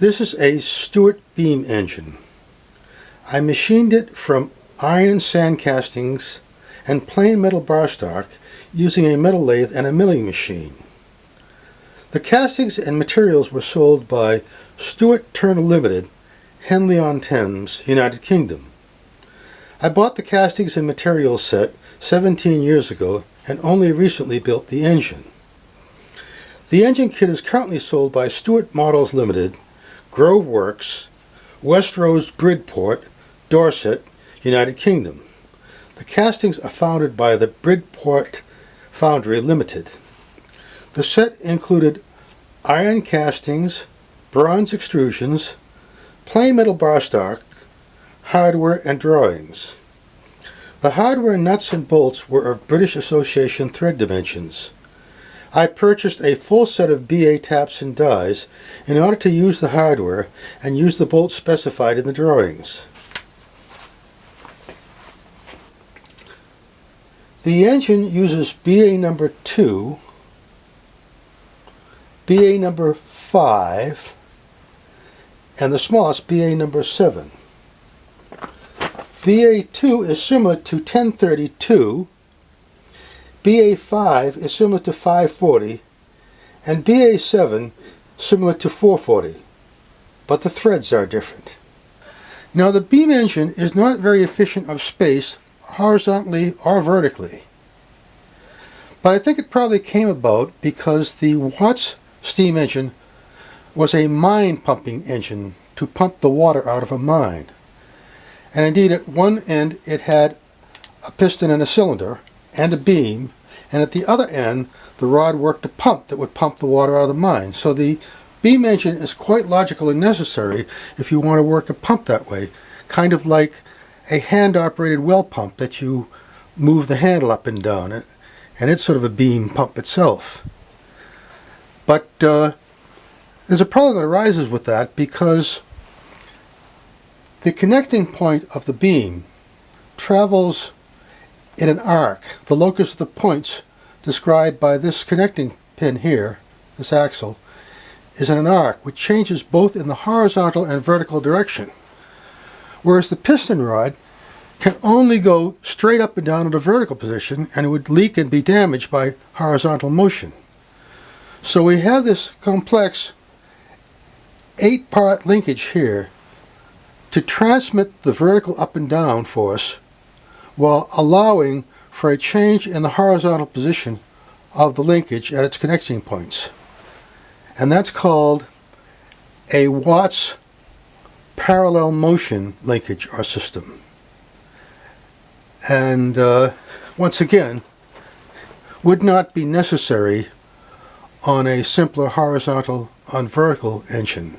This is a Stuart Beam engine. I machined it from iron sand castings and plain metal bar stock using a metal lathe and a milling machine. The castings and materials were sold by Stuart Turner Limited, Henley-on-Thames, United Kingdom. I bought the castings and materials set 17 years ago and only recently built the engine. The engine kit is currently sold by Stuart Models Limited, Grove Works, Westroads Bridport, Dorset, United Kingdom. The castings are founded by the Bridport Foundry Limited. The set included iron castings, bronze extrusions, plain metal bar stock, hardware, and drawings. The hardware nuts and bolts were of British Association thread dimensions. I purchased a full set of BA taps and dies in order to use the hardware and use the bolts specified in the drawings. The engine uses BA number 2, BA number 5, and the smallest BA number 7. BA2 is similar to 1032, BA5 is similar to 540, and BA7 similar to 440, but the threads are different. Now the beam engine is not very efficient of space horizontally or vertically, but I think it probably came about because the Watts steam engine was a mine pumping engine to pump the water out of a mine. And indeed at one end it had a piston and a cylinder and a beam, and at the other end the rod worked a pump that would pump the water out of the mine. So the beam engine is quite logical and necessary if you want to work a pump that way, kind of like a hand-operated well pump that you move the handle up and down, and it's sort of a beam pump itself. But there's a problem that arises with that because the connecting point of the beam travels in an arc. The locus of the points described by this connecting pin here, this axle, is in an arc which changes both in the horizontal and vertical direction, whereas the piston rod can only go straight up and down in a vertical position and it would leak and be damaged by horizontal motion. So we have this complex 8-part linkage here to transmit the vertical up and down force while allowing for a change in the horizontal position of the linkage at its connecting points. And that's called a Watts Parallel Motion Linkage or system. And once again, would not be necessary on a simpler horizontal on vertical engine.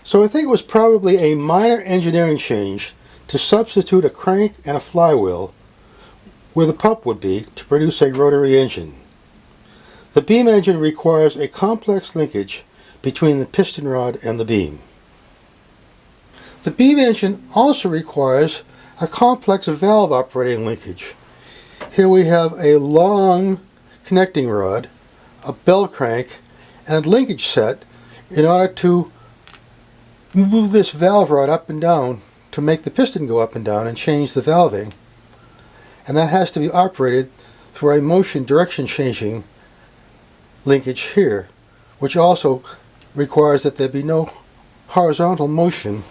So I think it was probably a minor engineering change to substitute a crank and a flywheel where the pump would be to produce a rotary engine. The beam engine requires a complex linkage between the piston rod and the beam. The beam engine also requires a complex valve operating linkage. Here we have a long connecting rod, a bell crank, and a linkage set in order to move this valve rod up and down to make the piston go up and down and change the valving. And that has to be operated through a motion direction changing linkage here, which also requires that there be no horizontal motion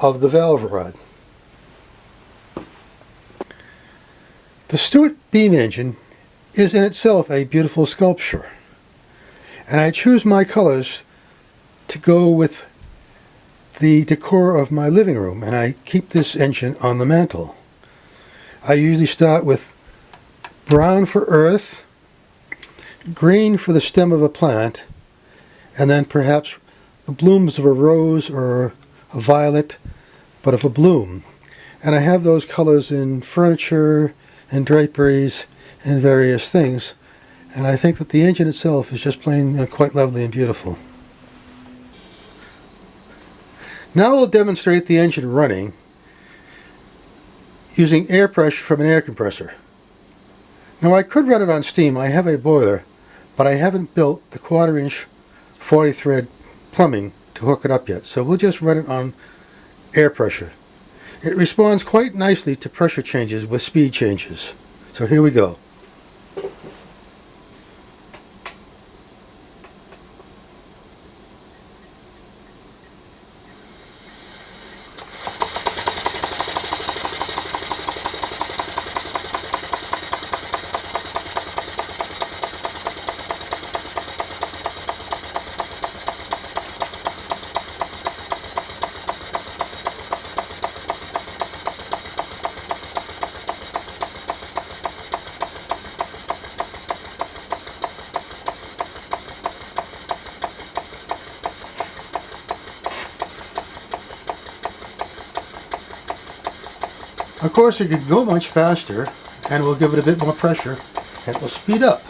of the valve rod. The Stuart Beam Engine is in itself a beautiful sculpture, and I choose my colors to go with the decor of my living room, and I keep this engine on the mantle. I usually start with brown for earth, green for the stem of a plant, and then perhaps the blooms of a rose or a violet, but of a bloom. And I have those colors in furniture and draperies and various things, and I think that the engine itself is just plain quite lovely and beautiful. Now we'll demonstrate the engine running using air pressure from an air compressor. Now I could run it on steam. I have a boiler, but I haven't built the 1/4 inch 40 thread plumbing to hook it up yet, so we'll just run it on air pressure. It responds quite nicely to pressure changes with speed changes. So here we go. Of course, it could go much faster, and we'll give it a bit more pressure, and it will speed up.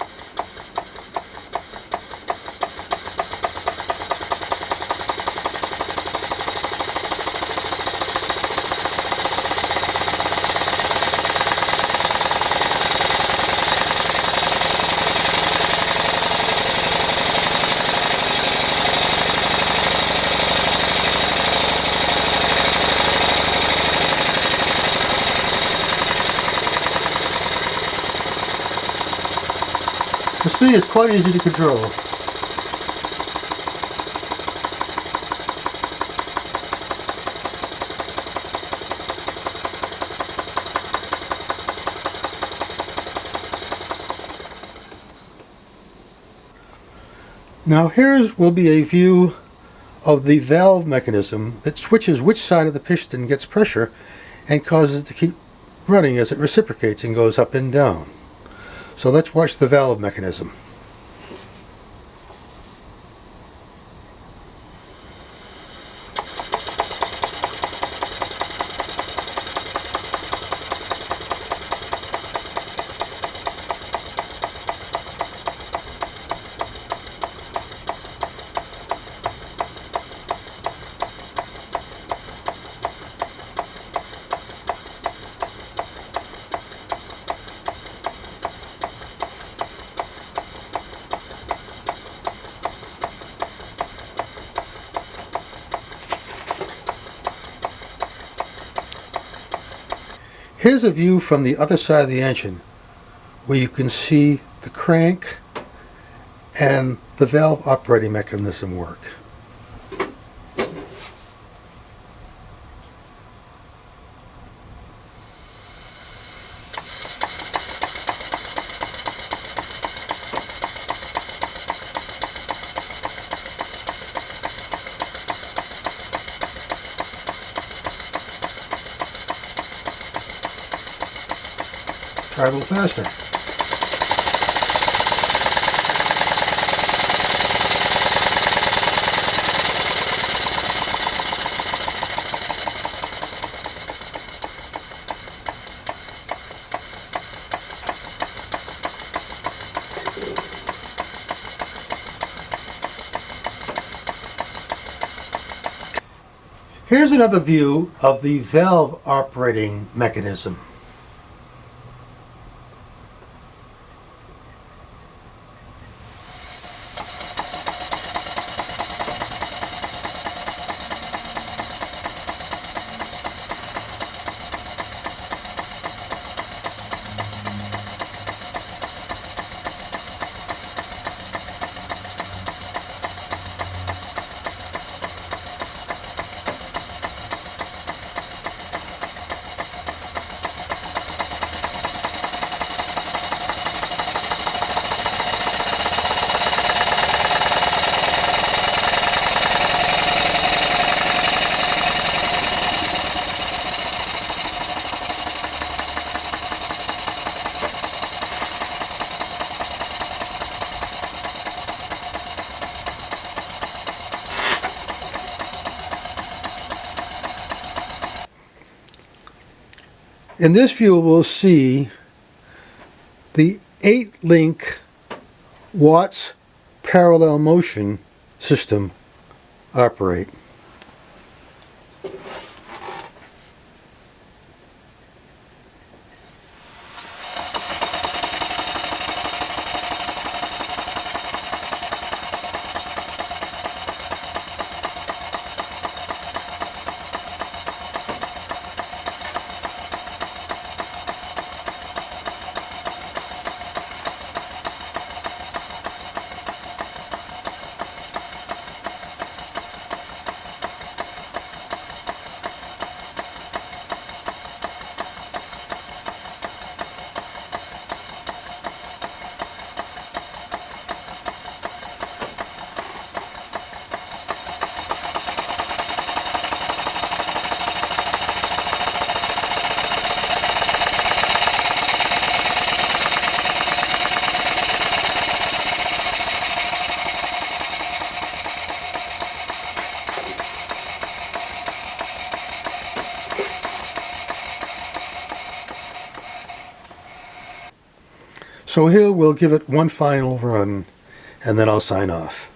The speed is quite easy to control. Now here will be a view of the valve mechanism that switches which side of the piston gets pressure and causes it to keep running as it reciprocates and goes up and down. So let's watch the valve mechanism. Here's a view from the other side of the engine where you can see the crank and the valve operating mechanism work. Try a little faster. Here's another view of the valve operating mechanism. In this view, we'll see the 8-link Watts Parallel Motion system operate. So here we'll give it one final run, and then I'll sign off.